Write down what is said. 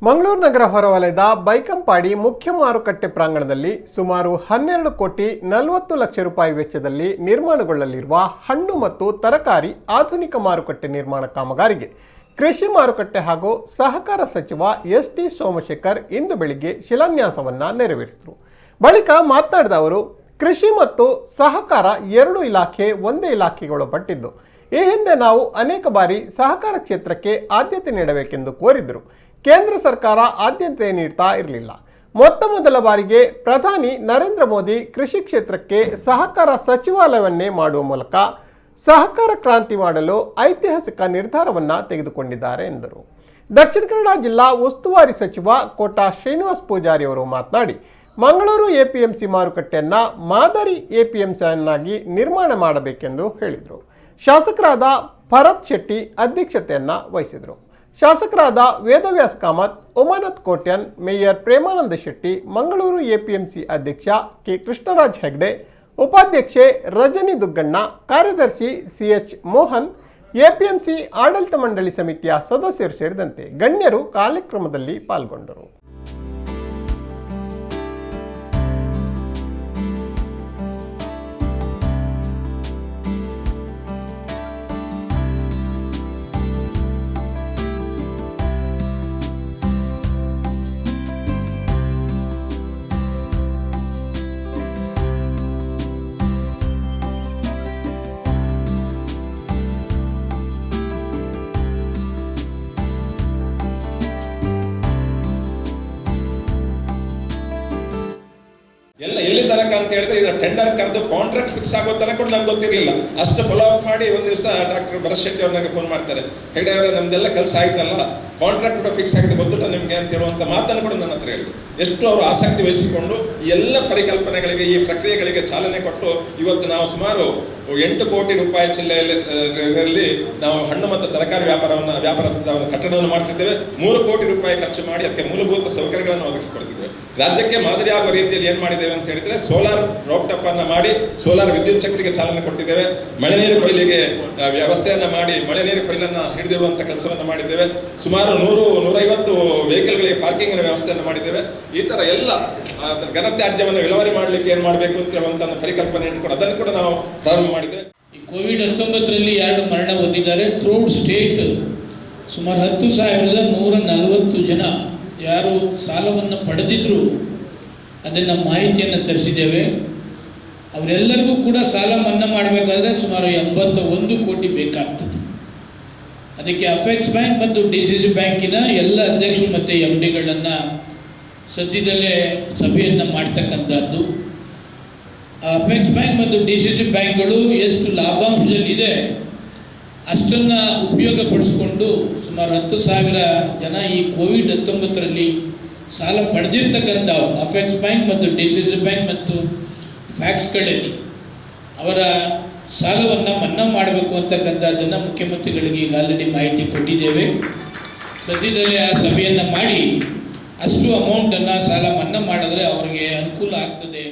ಮಂಗಳೂರು ನಗರ ಹೊರವಲಯದ ಬೈಕಂಪಾಡಿ ಮುಖ್ಯ ಮಾರುಕಟ್ಟೆ ಪ್ರಾಂಗಣದಲ್ಲಿ ಸುಮಾರು 12 ಕೋಟಿ 40 ಲಕ್ಷ ರೂಪಾಯಿ ವೆಚ್ಚದಲ್ಲಿ ನಿರ್ಮಾಣಗೊಳ್ಳಲಿರುವ ಹಣ್ಣು ಮತ್ತು ತರಕಾರಿ ಆಧುನಿಕ ಮಾರುಕಟ್ಟೆ ನಿರ್ಮಾಣ ಕಾಮಗಾರಿಗೆ ಕೃಷಿ ಮಾರುಕಟ್ಟೆ ಹಾಗೂ ಸಹಕಾರ ಸಚಿವ ಎಸ್.ಟಿ. ಸೋಮಶೇಖರ್ ಇಂದು ಬೆಳಿಗ್ಗೆ ಶಿಲಾನ್ಯಾಸವನ್ನು ನೆರವೇರಿಸಿದರು. ಬಳಿಕ ಮಾತನಾಡಿದ ಅವರು, ಕೃಷಿ ಮತ್ತು ಸಹಕಾರ ಎರಡು ಇಲಾಖೆ ಒಂದೇ ಇಲಾಖೆಗೊಳಪಟ್ಟಿದ್ದು, ಈ ಹಿಂದೆ ನಾವು ಅನೇಕ ಬಾರಿ ಸಹಕಾರ ಕ್ಷೇತ್ರಕ್ಕೆ ಆದ್ಯತೆ ನೀಡಬೇಕೆಂದು ಕೋರಿದ್ದರು. ಕೇಂದ್ರ ಸರ್ಕಾರ ಆದ್ಯತೆ ನೀಡ್ತಾ ಇರಲಿಲ್ಲ. ಮೊದಲ ಬಾರಿಗೆ ಪ್ರಧಾನಿ ನರೇಂದ್ರ ಮೋದಿ ಕೃಷಿ ಕ್ಷೇತ್ರಕ್ಕೆ ಸಹಕಾರ ಸಚಿವಾಲಯವನ್ನೇ ಮಾಡುವ ಮೂಲಕ ಸಹಕಾರ ಕ್ರಾಂತಿ ಮಾಡಲು ಐತಿಹಾಸಿಕ ನಿರ್ಧಾರವನ್ನು ತೆಗೆದುಕೊಂಡಿದ್ದಾರೆ ಎಂದರು. ದಕ್ಷಿಣ ಕನ್ನಡ ಜಿಲ್ಲಾ ಉಸ್ತುವಾರಿ ಸಚಿವ ಕೋಟಾ ಶ್ರೀನಿವಾಸ್ ಪೂಜಾರಿ ಅವರು ಮಾತನಾಡಿ, ಮಂಗಳೂರು ಎಪಿಎಂಸಿ ಮಾರುಕಟ್ಟೆಯನ್ನ ಮಾದರಿ ಎಪಿಎಂಸಿಯನ್ನಾಗಿ ನಿರ್ಮಾಣ ಮಾಡಬೇಕೆಂದು ಹೇಳಿದರು. ಶಾಸಕರಾದ ಭರತ್ ಶೆಟ್ಟಿ ಅಧ್ಯಕ್ಷತೆಯನ್ನ ವಹಿಸಿದರು. ಶಾಸಕರಾದ ವೇದವ್ಯಾಸ್ ಕಾಮತ್, ಉಮಾನಾಥ್ ಕೋಟ್ಯನ್, ಮೇಯರ್ ಪ್ರೇಮಾನಂದ ಶೆಟ್ಟಿ, ಮಂಗಳೂರು ಎಪಿಎಂಸಿ ಅಧ್ಯಕ್ಷ ಕೆ ಕೃಷ್ಣರಾಜ್ ಹೆಗ್ಡೆ, ಉಪಾಧ್ಯಕ್ಷೆ ರಜನಿ ದುಗ್ಗಣ್ಣ, ಕಾರ್ಯದರ್ಶಿ ಸಿಎಚ್ ಮೋಹನ್, ಎಪಿಎಂಸಿ ಆಡಳಿತ ಮಂಡಳಿ ಸಮಿತಿಯ ಸದಸ್ಯರು ಸೇರಿದಂತೆ ಗಣ್ಯರು ಕಾರ್ಯಕ್ರಮದಲ್ಲಿ ಪಾಲ್ಗೊಂಡರು. ಎಲ್ಲಿ ತನಕ ಅಂತ ಹೇಳಿದ್ರೆ ಇದರ ಟೆಂಡರ್ ಕರೆದು ಕಾಂಟ್ರಾಕ್ಟ್ ಫಿಕ್ಸ್ ಆಗೋ ತನಕ ಕೂಡ ನಮ್ಗೆ ಗೊತ್ತಿರಲಿಲ್ಲ. ಅಷ್ಟು ಫಾಲೋ ಅಪ್ ಮಾಡಿ ಒಂದು ದಿವಸ ಡಾಕ್ಟರ್ ಭರತ್ ಶೆಟ್ಟಿ ಅವ್ರನ್ನಾಗ ಫೋನ್ ಮಾಡ್ತಾರೆ, ಹೆಗ್ಡೆ ಅವರೇ ನಮ್ದೆಲ್ಲ ಕೆಲಸ ಆಯ್ತಲ್ಲ, ಕಾಂಟ್ರಾಕ್ಟ್ ಕೂಡ ಫಿಕ್ಸ್ ಆಗಿದೆ ಗೊತ್ತುಟ ನಿಮ್ಗೆ ಅಂತ ಹೇಳುವಂತ ಮಾತನ್ನು ಕೂಡ ನನ್ನ ಹತ್ರ ಹೇಳಿದ್ರು. ಎಷ್ಟು ಅವರು ಆಸಕ್ತಿ ವಹಿಸಿಕೊಂಡು ಎಲ್ಲ ಪರಿಕಲ್ಪನೆಗಳಿಗೆ ಈ ಪ್ರಕ್ರಿಯೆಗಳಿಗೆ ಚಾಲನೆ ಕೊಟ್ಟು ಇವತ್ತು ನಾವು ಸುಮಾರು 8 ಕೋಟಿ ರೂಪಾಯಿ ಚಿಲ್ಲೆಯಲ್ಲಿ ನಾವು ಹಣ್ಣು ಮತ್ತು ತರಕಾರಿ ವ್ಯಾಪಾರದ ಕಟ್ಟಡವನ್ನು ಮಾಡ್ತಿದ್ದೇವೆ. 3 ಕೋಟಿ ರೂಪಾಯಿ ಖರ್ಚು ಮಾಡಿ ಅದಕ್ಕೆ ಮೂಲಭೂತ ಸೌಕರ್ಯಗಳನ್ನು ಒದಗಿಸಿಕೊಡ್ತಿದ್ದೇವೆ. ರಾಜ್ಯಕ್ಕೆ ಮಾದರಿ ಆಗುವ ರೀತಿಯಲ್ಲಿ ಏನ್ ಮಾಡಿದ್ದೇವೆ ಅಂತ ಹೇಳಿದ್ರೆ, ಸೋಲಾರ್ ರೋಪ್ಟಾಪ್ ಅನ್ನ ಮಾಡಿ ಸೋಲಾರ್ ವಿದ್ಯುತ್ ಶಕ್ತಿಗೆ ಚಾಲನೆ ಕೊಟ್ಟಿದ್ದೇವೆ. ಮಳೆ ನೀರು ಕೊಯ್ಲಿಗೆ ವ್ಯವಸ್ಥೆಯನ್ನ ಮಾಡಿ ಮಳೆ ನೀರು ಕೊಯ್ಲನ್ನ ಹಿಡಿದಿರುವಂತ ಕೆಲಸವನ್ನು ಮಾಡಿದ್ದೇವೆ. ಸುಮಾರು 100-150 ವೆಹಿಕಲ್ಗಳಿಗೆ ಪಾರ್ಕಿಂಗ್ ವ್ಯವಸ್ಥೆಯನ್ನು ಮಾಡಿದ್ದೇವೆ. ಈ ತರ ಎಲ್ಲ ಘನತ್ಯಾಜ್ಯವನ್ನು ವಿಲೇವಾರಿ ಮಾಡಲಿಕ್ಕೆ ಏನ್ ಮಾಡಬೇಕು ಅಂತ ಹೇಳುವಂತ ಪರಿಕಲ್ಪನೆ ಇಟ್ಕೊಂಡು ಅದನ್ನು ಕೂಡ ನಾವು ಪ್ರಾರಂಭ ಮಾಡಿದ್ದೇವೆ. ಈ ಕೋವಿಡ್-19ರಲ್ಲಿ 2 ಮರಣ ಹೊಂದಿದ್ದಾರೆ. ಥ್ರೂಔಟ್ ಸ್ಟೇಟ್ ಸುಮಾರು 10,140 ಜನ ಯಾರು ಸಾಲವನ್ನು ಪಡೆದಿದ್ರು ಅದನ್ನು ಮಾಹಿತಿಯನ್ನು ತರಿಸಿದ್ದೇವೆ. ಅವರೆಲ್ಲರಿಗೂ ಕೂಡ ಸಾಲ ಮನ್ನಾ ಮಾಡಬೇಕಾದ್ರೆ ಸುಮಾರು 81 ಕೋಟಿ ಬೇಕಾಗ್ತದೆ. ಅದಕ್ಕೆ ಅಫೆಕ್ಸ್ ಬ್ಯಾಂಕ್ ಮತ್ತು ಡಿಸಿಸಿ ಬ್ಯಾಂಕಿನ ಎಲ್ಲ ಅಧ್ಯಕ್ಷರು ಮತ್ತು MDಗಳನ್ನು ಸದ್ಯದಲ್ಲೇ ಸಭೆಯನ್ನು ಮಾಡ್ತಕ್ಕಂಥದ್ದು. ಅಫೆಕ್ಸ್ ಬ್ಯಾಂಕ್ ಮತ್ತು ಡಿಸಿಸಿ ಬ್ಯಾಂಕ್ಗಳು ಎಷ್ಟು ಲಾಭಾಂಶದಲ್ಲಿದೆ ಅಷ್ಟನ್ನು ಉಪಯೋಗಪಡಿಸ್ಕೊಂಡು ಸುಮಾರು 10,000 ಜನ ಈ ಕೋವಿಡ್-19ರಲ್ಲಿ ಸಾಲ ಪಡೆದಿರ್ತಕ್ಕಂಥ ಅಫೆಕ್ಸ್ ಬ್ಯಾಂಕ್ ಮತ್ತು ಡಿಸಿಸಿ ಬ್ಯಾಂಕ್ ಮತ್ತು ಫ್ಯಾಕ್ಸ್ಗಳಲ್ಲಿ ಅವರ ಸಾಲವನ್ನು ಮನ್ನಾ ಮಾಡಬೇಕು ಅಂತಕ್ಕಂಥದ್ದನ್ನು ಮುಖ್ಯಮಂತ್ರಿಗಳಿಗೆ ಈಗ ಆಲ್ರೆಡಿ ಮಾಹಿತಿ ಕೊಟ್ಟಿದ್ದೇವೆ. ಸದ್ಯದಲ್ಲೇ ಆ ಸಭೆಯನ್ನು ಮಾಡಿ ಅಷ್ಟು ಅಮೌಂಟನ್ನು ಸಾಲ ಮನ್ನಾ ಮಾಡಿದ್ರೆ ಅವರಿಗೆ ಅನುಕೂಲ ಆಗ್ತದೆ.